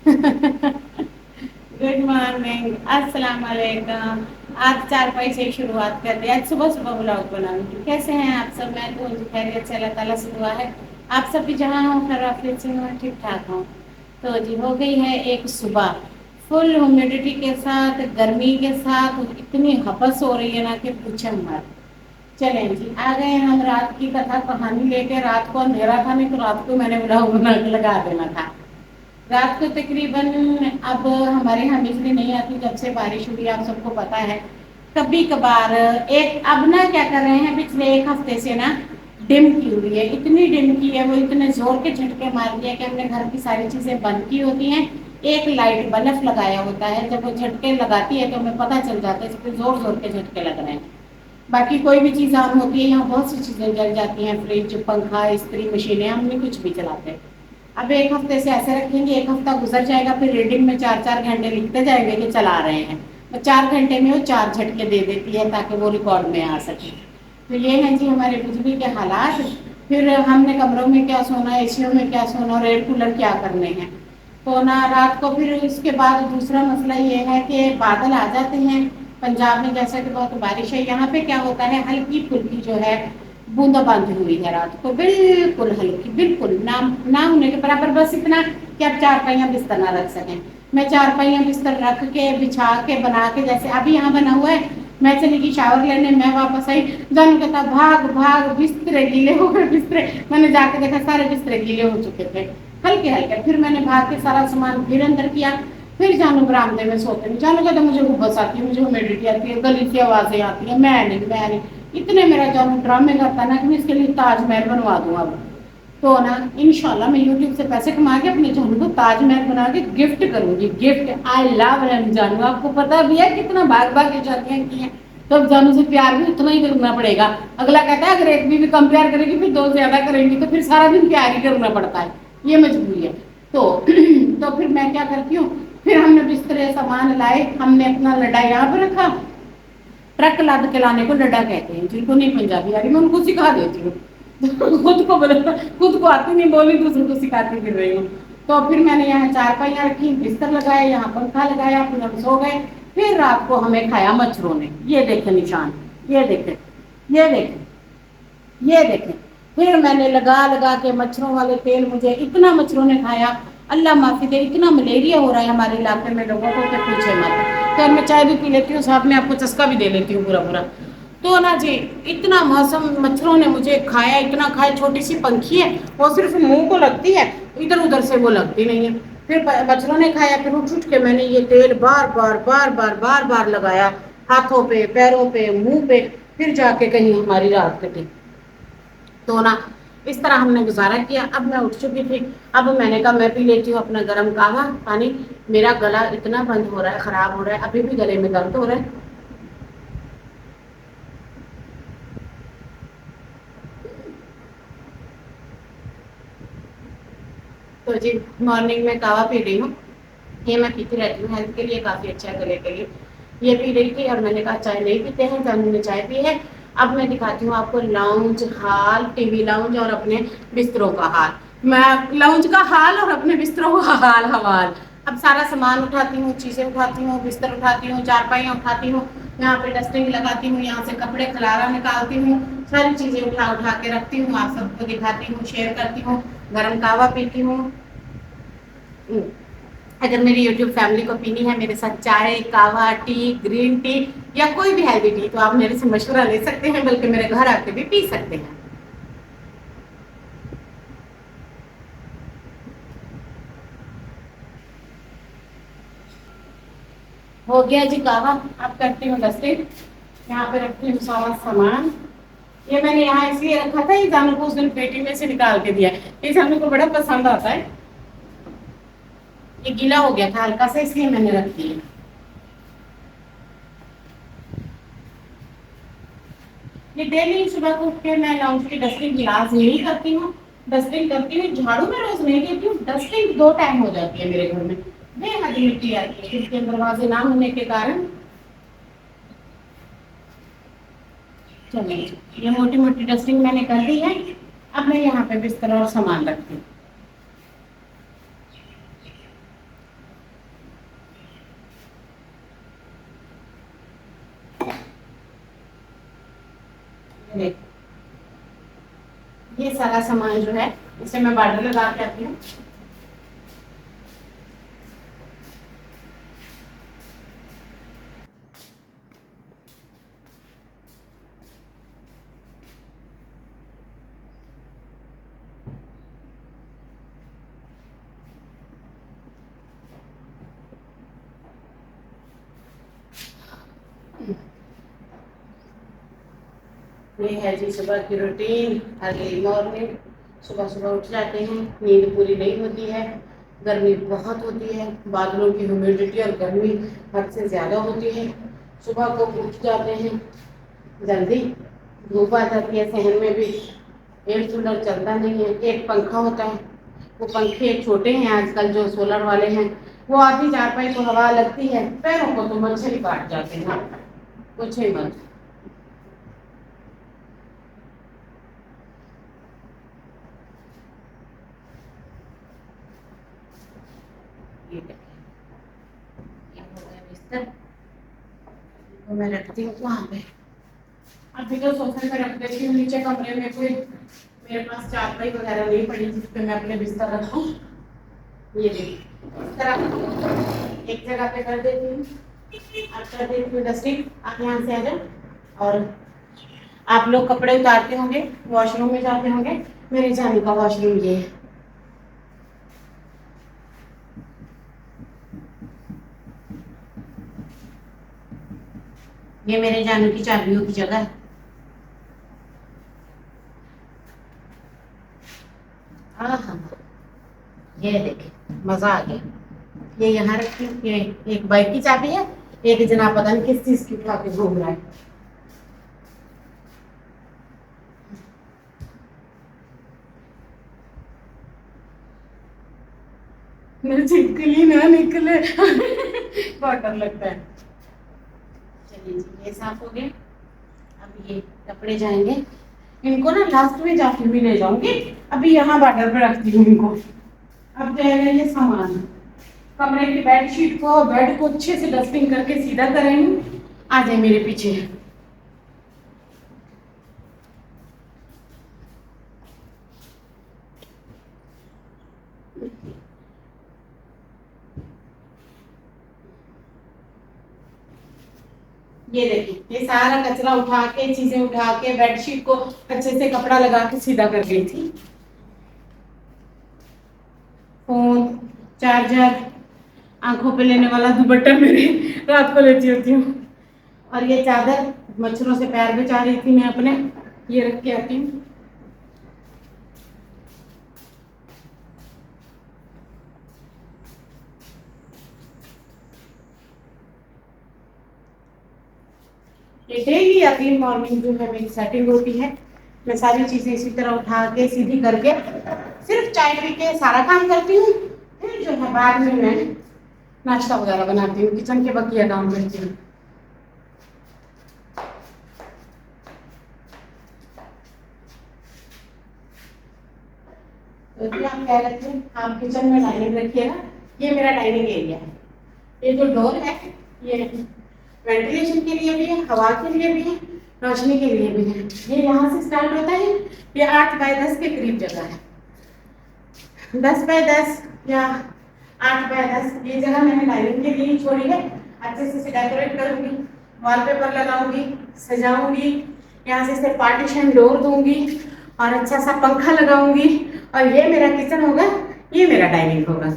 Good morning, अस्सलाम वालेकुम। आज 4 से शुरुआत कर दी। आज सुबह सुबह ब्लॉग बनाऊंगी। कैसे हैं आप सब? मैं तो खैरियत से, अल्लाह ताला से दुआ है आप सब भी जहाँ हो खैर आफियत से हो, ठीक ठाक हो। तो जी हो गई है एक सुबह फुल ह्यूमिडिटी के साथ, गर्मी के साथ, इतनी हपस हो रही है ना कि पूछे मत। चलें जी, आ गए हम रात की कथा कहानी लेके। रात को अंधेरा था, नहीं तो रात को मैंने ब्लॉग बना के लगा देना था। रात को तकरीबन, अब हमारे यहाँ बिजली नहीं आती जब से बारिश हुई, आप सबको पता है। कभी कभार एक, अब ना क्या कर रहे हैं, पिछले एक हफ्ते से ना डिम की हुई है। इतनी डिम की है, वो इतने जोर के झटके मार दिया कि हमने घर की सारी चीजें बंद की होती हैं। एक लाइट बल्ब लगाया होता है, जब वो झटके लगाती है तो हमें पता चल जाता है इसमें जोर जोर के झटके लग रहे हैं। बाकी कोई भी चीज़ ऑन होती है, यहाँ बहुत सी चीज़ें जल जाती हैं, फ्रिज, पंखा, इस्त्री मशीनें, हम नहीं कुछ भी चलाते। अब एक हफ्ते से ऐसे रखेंगे, एक हफ्ता गुजर जाएगा, फिर रीडिंग में 4-4 घंटे लिखते जाएंगे कि चला रहे हैं। तो 4 घंटे में वो 4 झटके दे देती है ताकि वो रिकॉर्ड में आ सके। तो ये है जी हमारे बिजली के हालात। फिर हमने कमरों में क्या सोना, एसीओ में क्या सोना और एयर कूलर क्या करने हैं। तो ना रात को फिर इसके बाद दूसरा मसला ये है कि बादल आ जाते हैं पंजाब में, जैसा कि बहुत बारिश है। यहाँ पे क्या होता है, हल्की फुल्की जो है बूंदाबांदी हुई है रात को, बिल्कुल हल्की, बिल्कुल ना ना होने के बराबर, बस इतना कि आप 4 पहिया बिस्तर ना रख सकें। मैं 4 पहिया बिस्तर रख के, बिछा के, बना के, जैसे अभी यहाँ बना हुआ है। मैं चली गई शावर लेने, मैं वापस आई, जानू कहता भाग भाग, बिस्तरे गीले हो गए, बिस्तरे। मैंने जाके देखा सारे बिस्तरे गीले हो चुके थे, हल्के हल्के। फिर मैंने भाग के सारा सामान फिर अंदर किया। फिर जानू बरामदे में सोते नहीं, जानू कहता मुझे उबस आती है, मुझे ह्यूमिडिटी आती है, गली की आवाजें आती है, मैं नहीं। इतने मेरा जानू ड्रामे करता ना कि मैं इसके लिए ताजमहल बनवा दूँ अब। तो ना इंशाल्लाह मैं यूट्यूब से पैसे कमा के अपने जानू को ताजमहल बना के गिफ्ट करूंगी, गिफ्ट। आई लव जानू, आपको पता भी है कितना भाग भाग के शादियां की हैं। तो अब जानू से प्यार भी उतना ही करना पड़ेगा। अगला कहता है अगर एक भी कम प्यार करेगी फिर दो ज्यादा करेंगी, तो फिर सारा दिन प्यार ही करना पड़ता है, ये मजबूरी है। तो तो फिर मैं क्या करती हूँ, फिर हमने बिस्तरे सामान लाए, हमने अपना लड्डा यहाँ पर रखा। ट्रक लाद के लाने को लड्डा कहते हैं, जिनको नहीं पंजाबी आ रही मैं उनको सिखा देती हूँ। खुद को बोला, खुद को आती नहीं बोली, दूसरों को सिखाती फिर रही हूँ। तो फिर मैंने यहाँ 4 पहिया रखी, बिस्तर लगाया, यहाँ पंखा लगाया, फिर हम सो गए। फिर रात को हमें खाया मच्छरों ने, ये देखे निशान, ये देखे, ये देखे, ये देखें। फिर मैंने लगा लगा के मच्छरों वाले तेल, मुझे इतना मच्छरों ने खाया, अल्लाह माफी दे, इतना मलेरिया हो रहा है हमारे इलाके में लोगों को कि पूछे मत। खैर मैं चाय भी पी लेती हूँ, साथ में आपको चस्का भी दे लेती हूँ पूरा पूरा। तो ना जी, इतना मौसम मच्छरों ने मुझे खाया, इतना खाया। छोटी सी पंखी है, वो सिर्फ मुंह को लगती है, इधर उधर से वो लगती नहीं है। फिर मच्छरों ने खाया, फिर उठ उठ के मैंने ये तेल बार बार बार बार बार बार लगाया, हाथों पे, पैरों पे, मुंह पे। फिर जाके कहीं हमारी रात कटी। तो ना इस तरह हमने गुजारा किया। अब मैं उठ चुकी थी, अब मैंने कहा मैं पी लेती हूँ अपना गर्म कावा पानी। मेरा गला इतना बंद हो रहा है, खराब हो रहा है, अभी भी गले में दर्द हो रहा है। तो जी मॉर्निंग में कावा पी रही हूँ, ये मैं पीती रहती हूँ, हेल्थ के लिए काफ़ी अच्छा है, गले के लिए। ये पी रही थी और मैंने कहा चाय नहीं पीते हैं, जानू ने चाय पी है। अब मैं दिखाती हूँ आपको लाउंज हाल, टीवी लाउंज और अपने बिस्तरों का हाल। मैं लाउंज का हाल और अपने बिस्तरों का हाल हवाल। अब सारा सामान उठाती हूँ, चीज़ें उठाती हूँ, बिस्तर उठाती हूँ, 4 पहिया उठाती हूँ, यहाँ पे डस्टिंग लगाती हूँ, यहाँ से कपड़े खलारा निकालती हूँ, सारी चीज़ें उठा उठा के रखती हूँ, आप सबको दिखाती हूँ, शेयर करती हूँ, गर्म कावा पीती हूँ। अगर मेरी यूट्यूब फैमिली को पीनी है मेरे साथ चाय, कावा, टी, ग्रीन टी या कोई भी हेल्दी टी, तो आप मेरे से मशवरा ले सकते हैं, बल्कि मेरे घर आके भी पी सकते हैं। हो गया जी कावा। अब करती हूँ डस्टिंग, यहाँ पे रखती हूँ सारा सामान। ये मैंने यहाँ इसलिए रखा था, ये जानू को उस दिन पेटी में से निकाल के दिया, ये जानू को बड़ा पसंद आता है। ये गीला हो गया था हल्का सा, इसलिए मैंने रख दिया। ये डेली सुबह को उठ के मैं लाउंज की डस्टिंग गिलास नहीं करती हूँ, डस्टिंग करती हूँ। झाड़ू में रोज नहीं देती हूँ, डस्टिंग 2 टाइम हो जाती है मेरे घर में। बेहद मिट्टी आती है खिड़की दरवाजे ना होने के कारण। चलिए, ये मोटी मोटी डस्टिंग मैंने कर दी है। अब मैं यहाँ पे बिस्तर और सामान रखती हूँ। یہ سارا سامان جو ہے اسے میں بارڈر لگا کے آتی ہوں. یہ ہے جی صبح کی روٹین. ارلی مارننگ صبح صبح اٹھ جاتے ہیں. نیند پوری نہیں ہوتی ہے, گرمی بہت ہوتی ہے, بادلوں کی ہیومیڈیٹی اور گرمی حد سے زیادہ ہوتی ہے. صبح کو اٹھ جاتے ہیں جلدی, دھوپ آ جاتی ہے. شہر میں بھی ایئر کولر چلتا نہیں ہے, ایک پنکھا ہوتا ہے. وہ پنکھے چھوٹے ہیں آج کل جو سولر والے ہیں, وہ آدھی چارپائی کو ہوا لگتی ہے, پیروں کو تو مچھر ہی کاٹ جاتے ہیں. کچھ ہی مت. بستر میں رکھتی ہوں وہاں پہ. ابھی تو سوفے پہ رکھ دیتی ہوں, نیچے کمرے میں کوئی میرے پاس چارپائی وغیرہ نہیں پڑی جس پہ میں اپنے بستر رکھوں. یہ دیکھیں اس طرح ایک جگہ پہ کر دیتی ہوں. آپ کر دیتی ہوں ڈسٹنگ. آپ یہاں سے آ جائیں. اور آپ لوگ کپڑے اتارتے ہوں گے, واش روم میں جاتے ہوں گے. میرے جانے کا واش روم یہ ہے. یہ میرے جانے کی چابیوں کی جگہ ہے. ہاں ہاں یہ دیکھیں مزہ آ گیا. یہ یہاں رکھی, یہ ایک بائک کی چابی ہے, ایک جناب پتہ نہیں کس چیز کی اٹھا کے گھوم رہا ہے. چھپکلی نہ نکلے بہت ڈر لگتا ہے. چلیے جی یہ صاف ہو گئے. اب یہ کپڑے جائیں گے, ان کو نا لاسٹ میں جا کے بھی لے جاؤں گی. ابھی یہاں بارڈر پہ رکھتی ہوں ان کو. اب جائے گا یہ سامان. کمرے کی بیڈ شیٹ کو, بیڈ کو اچھے سے ڈسٹنگ کر کے سیدھا کریں گے. آ جائیں میرے پیچھے. یہ دیکھیں یہ سارا کچرا اٹھا کے, چیزیں اٹھا کے, بیڈ شیٹ کو اچھے سے کپڑا لگا کے سیدھا کر گئی تھی. فون, چارجر, آنکھوں پہ لینے والا دوپٹہ میرے رات کو لیتی ہوتی ہوں. اور یہ چادر مچھروں سے پیر بچا رہی تھی میں اپنے, یہ رکھ کے آتی ہوں. یہ ڈیلی ارلی مارننگ جو ہے میری سیٹنگ ہوتی ہے. میں ساری چیزیں اسی طرح اٹھا کے سیدھی کر کے صرف چائے پی کے سارا کام کرتی ہوں. پھر جو ہے بعد میں ناشتہ وغیرہ بناتی ہوں, کچن کے بقیہ کام کرتی ہوں. تو آپ کہہ رہے تھے آپ کچن میں ڈائننگ رکھیے گا. یہ میرا ڈائننگ ایریا ہے. یہ جو ڈور ہے یہ وینٹیلیشن کے لیے بھی ہے, ہوا کے لیے بھی ہے, روشنی کے لیے بھی ہے. یہ یہاں سے اسٹارٹ ہوتا ہے. یہ 8x10 کے قریب جگہ ہے. 10x10 یا 8x10 یہ جگہ میں نے ڈائننگ کے لیے ہی چھوڑی ہے. اچھے سے ڈیکوریٹ کروں گی, وال پیپر لگاؤں گی, سجاؤں گی. یہاں سے اسے پارٹیشن ڈور دوں گی اور اچھا سا پنکھا لگاؤں گی. اور یہ میرا کچن ہوگا, یہ میرا ڈائننگ ہوگا.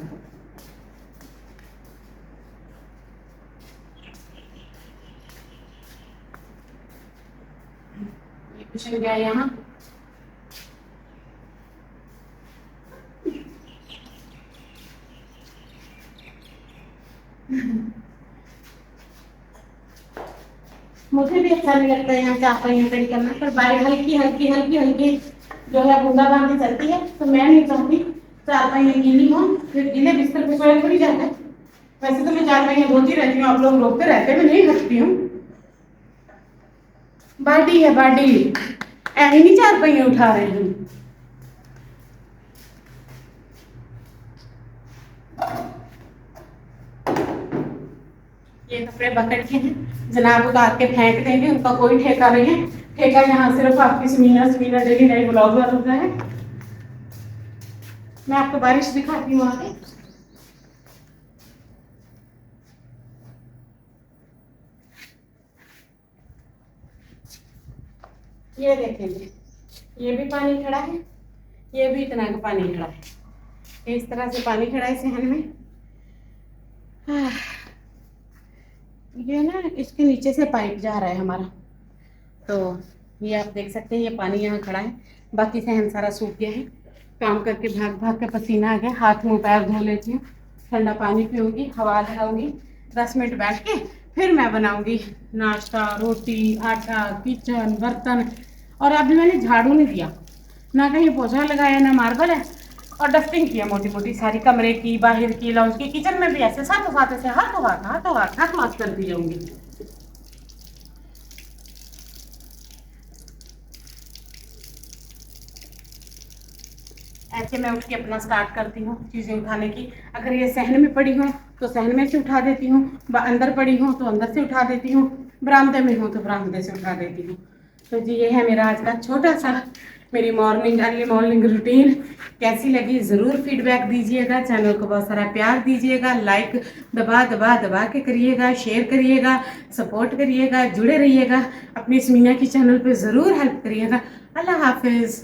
یہ کچن گیا یہاں. مجھے بھی اچھا نہیں لگتا ہے یہاں چارپائی کھڑی کرنا, پر بارش ہلکی ہلکی ہلکی ہلکی جو ہے بوندا باندی چلتی ہے, تو میں نہیں چاہتی چارپائی گیلی ہوں. پھر گیلے بستر پہ سویا تھوڑی جاتا ہے. ویسے تو میں چارپائی دھوتی رہتی ہوں, آپ لوگ روکتے رہتے, میں نہیں رکھتی ہوں. باڈی ہے باڈی, ایویں نہیں چارپائیاں اٹھا رہے ہیں. یہ کپڑے بکٹ کے ہیں, جناب اتار کے پھینک دیں گے, ان کا کوئی ٹھیکا نہیں ہے. ठेका यहाँ सिर्फ आपकी समीना डेली नाइट ब्लॉग होता है। मैं आपको बारिश दिखाती हूँ आगे। ये देखेंगे, ये भी पानी खड़ा है, ये भी इतना का पानी खड़ा है। इस तरह से पानी खड़ा है सहन में। ये ना इसके नीचे से पाइप जा रहा है हमारा, तो ये आप देख सकते हैं, ये पानी यहाँ खड़ा है। बाकी सहन सारा सूख गया है, काम करके भाग भाग के पसीना आ गया। हाथ मुंह पैर धो लेती हूँ, ठंडा पानी पीऊँगी, हवा लगाऊंगी, 10 मिनट बैठ के फिर मैं बनाऊंगी नाश्ता, रोटी, आटा, किचन, बर्तन। और अभी मैंने झाड़ू नहीं दिया, ना कहीं पोछा लगाया, ना मार्बल है, और डस्टिंग किया मोटी मोटी सारी, कमरे की, बाहर की, लाउंज की, किचन में भी ऐसे साथों साथ ऐसे हाथों हाथ मास करती जाऊंगी। ऐसे मैं उठ के अपना स्टार्ट करती हूँ चीज़ें उठाने की। अगर ये सहन में पड़ी हो तो सहन में से उठा देती हूँ, अंदर पड़ी हूँ तो अंदर से उठा देती हूँ, बरामदे में हूँ तो बरामदे से उठा देती हूँ। तो जी ये है मेरा आज का छोटा सा मेरी अर्ली मॉर्निंग रूटीन। कैसी लगी ज़रूर फीडबैक दीजिएगा, चैनल को बहुत सारा प्यार दीजिएगा, लाइक दबा के करिएगा, शेयर करिएगा, सपोर्ट करिएगा, जुड़े रहिएगा, अपनी समीना की चैनल पे ज़रूर हेल्प करिएगा। अल्लाह हाफिज़।